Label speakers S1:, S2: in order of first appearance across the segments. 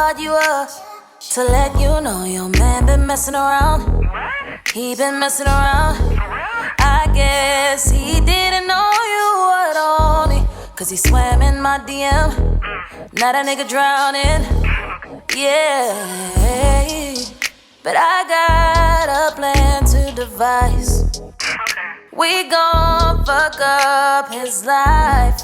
S1: called you up to let you know your man been messing around. He been messing around. I guess he didn't know you would own it, cause he swam in my DM. Now that nigga drowning. Yeah. But I got a plan to devise. We gon' fuck up his life.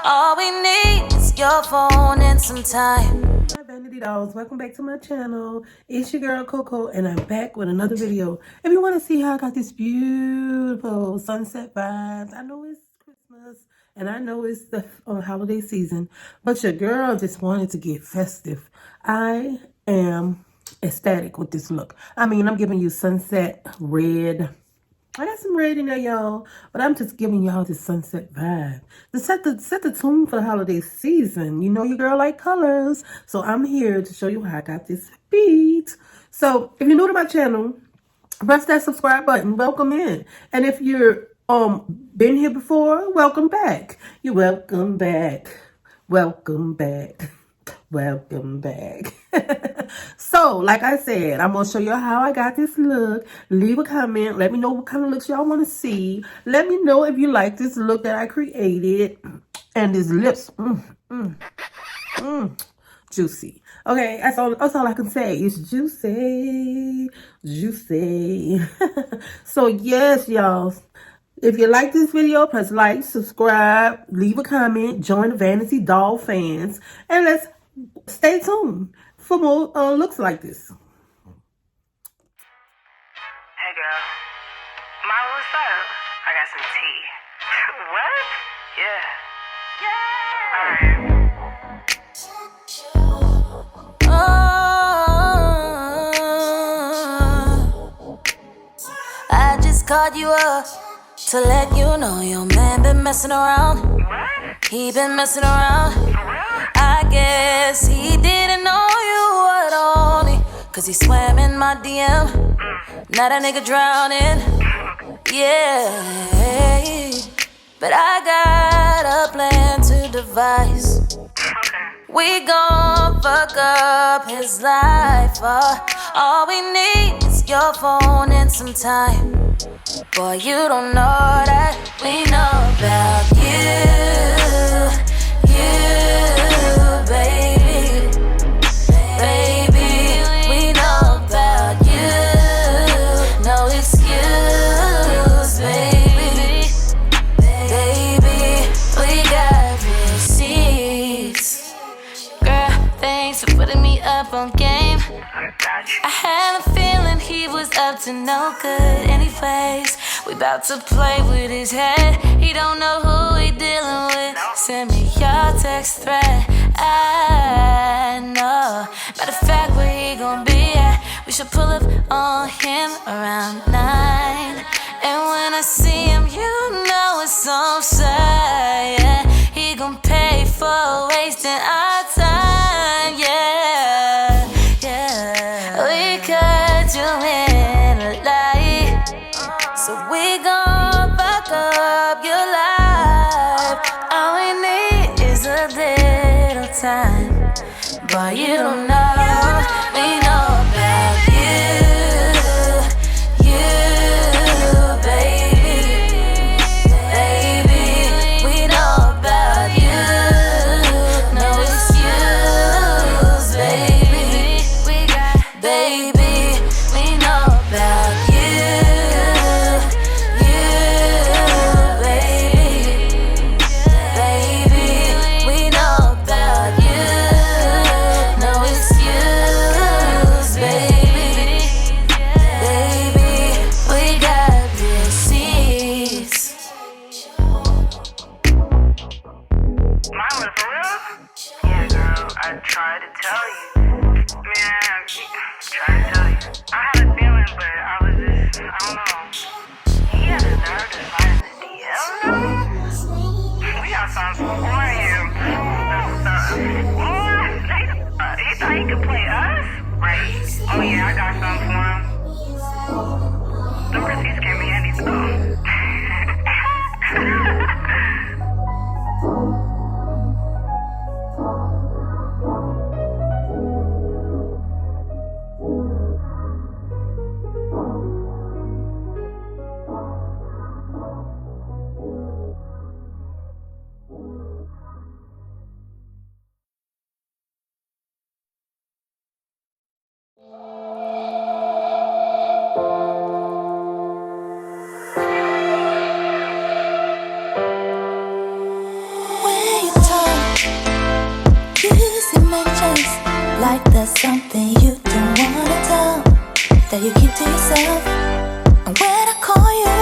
S1: All we need is your phone and some time.
S2: Hi Vanity dolls, welcome back to my channel. It's your girl Coco and I'm back with another video. If you want to see how I got this beautiful sunset vibes, I know it's Christmas and I know it's the holiday season, but your girl just wanted to get festive. I am ecstatic with this look. I mean, I'm giving you sunset red. I got some red in there, y'all, but I'm just giving y'all this sunset vibe to set the tone for the holiday season. You know your girl like colors, so I'm here to show you how I got this beat. So if you're new to my channel, press that subscribe button. Welcome in, and if you're been here before, welcome back. You're welcome back. Welcome back. Welcome back. So, like I said, I'm going to show you how I got this look. Leave a comment. Let me know what kind of looks y'all want to see. Let me know if you like this look that I created. And these lips, juicy. Okay, that's all I can say. It's juicy. Juicy. So, yes, y'all. If you like this video, press like, subscribe, leave a comment, join the Vanity doll fans, and let's stay tuned for more looks like this.
S3: Hey girl, Mama, what's up? I got some tea. What? Yeah.
S1: Oh, I just called you up to let you know your man been messing around. He been messing around. I guess he didn't know you would own it, cause he swam in my DM. Now that nigga drowning. Yeah. But I got a plan to devise. We gon' fuck up his life. All we need is your phone and some time. Boy, you don't know that we know about you, baby. Baby, we know about you. No excuse, baby. Baby, we got receipts. Girl, thanks for putting me up on game. I had a feeling he was up to no good anyways. We about to play with his head. He don't know who he dealing with. Send me your text thread. I know. Matter of fact, where he gon' be at? We should pull up on him around 9. And when I see him, you know it's on sight. Yeah. He gon' pay for wasting our time. Yeah, yeah. We cut you in a light, so we gon' fuck up your life. All we need is a little time. But you don't know, we know about you, baby. Baby, we know about you. No excuse, baby. Baby, we know about you, baby. Baby, we know about you. No excuse, baby. Baby, we got receipts.
S3: Mama, for real? Yeah, girl, I tried to tell you. Man, I tried to tell you. I had a feeling, but I was just, I don't know. He had the nerve to slide in the DM, though. We got something for you. He thought he could play us? Right. Oh yeah, I got something for him. The receipts came in handy, though.
S1: Like there's something you don't wanna tell, that you keep to yourself. And when I call you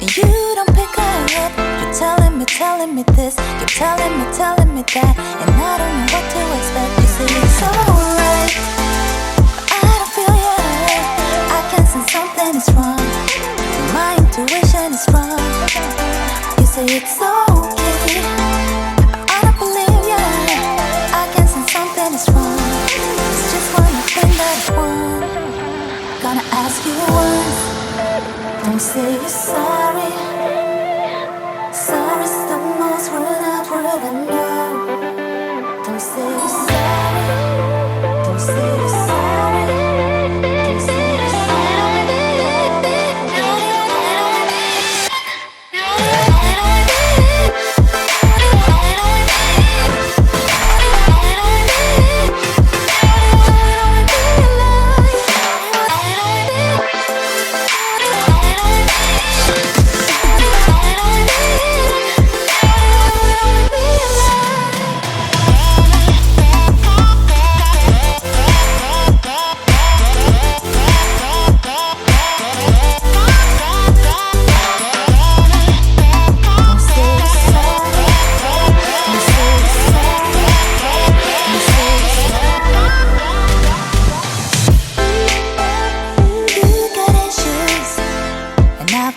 S1: and you don't pick up, you're telling me this, you're telling me that, and I don't know what to expect. You say it's alright, but I don't feel you. I can sense something is wrong, my intuition is wrong. You say it's okay, I don't believe you. I can sense something is wrong. It's just one thing that I want. Gonna ask you once, don't say you're sorry. Sorry's the most word I know. Don't say you're sorry. Don't say you're sorry. Don't say you're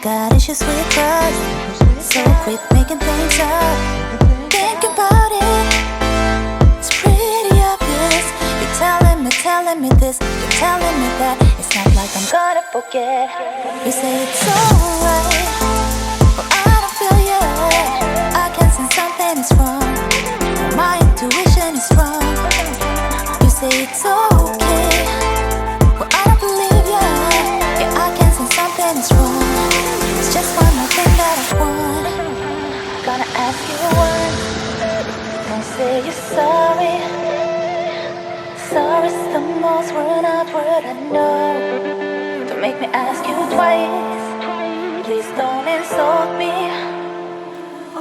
S1: got issues with trust, so quick making things up. Think about it, it's pretty obvious. You're telling me this, you're telling me that. It's not like I'm gonna forget. You say it's alright, but I don't feel you. I can sense something is wrong, my intuition is wrong. You say it's okay, but I don't believe you. Yeah, I can sense something is wrong. It's just one more thing that I want. Gonna ask you once, don't say you're sorry. Sorry's the most word I know. Don't make me ask you twice. Please don't insult me.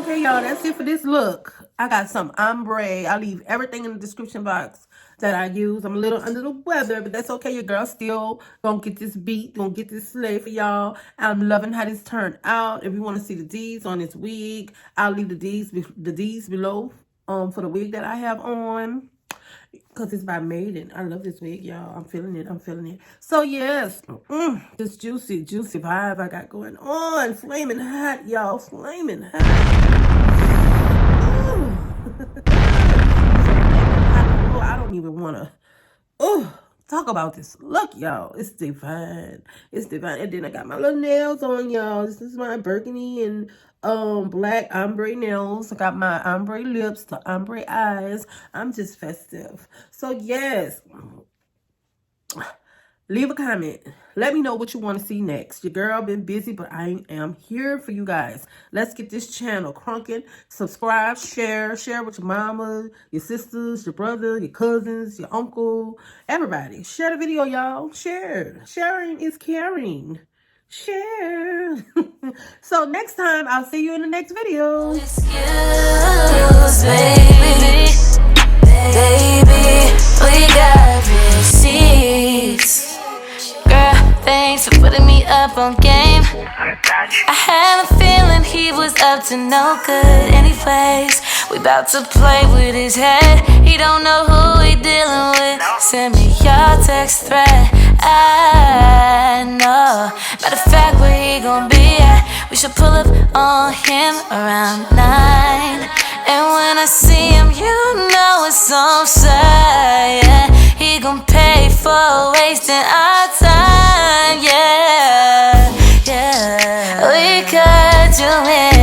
S2: Okay, y'all, that's it for this look. I got some ombre. I'll leave everything in the description box that I use. I'm a little under the weather, but that's okay. Your girl still gonna get this beat, gonna get this slay for y'all. I'm loving how this turned out. If you want to see the D's on this wig, I'll leave the D's below for the wig that I have on. Because it's by Maiden. I love this wig, y'all. I'm feeling it. So, yes. This juicy vibe I got going on. Flaming hot, y'all. Flaming hot. I don't even want to talk about this look, y'all. It's divine. And then I got my little nails on, y'all. This is my burgundy and black ombre nails. I got my ombre lips, the ombre eyes. I'm just festive. So yes, leave a comment. Let me know what you want to see next. Your girl been busy, but I am here for you guys. Let's get this channel crunking. Subscribe, share with your mama, your sisters, your brother, your cousins, your uncle, everybody. Share the video, y'all. Share. Sharing is caring. Share. So next time, I'll see you in the next video.
S1: Excuse, baby, we got receipts. Girl, thanks for putting me up on game. I had a feeling he was up to no good. Anyways, we about to play with his head. He don't know who he dealing with. Send me your text thread. I know. Matter of fact, where he gon' be at? We should pull up on him around 9. And when I see him, you know it's on side. Yeah, he gon' pay for wasting our time. Yeah, we could do it.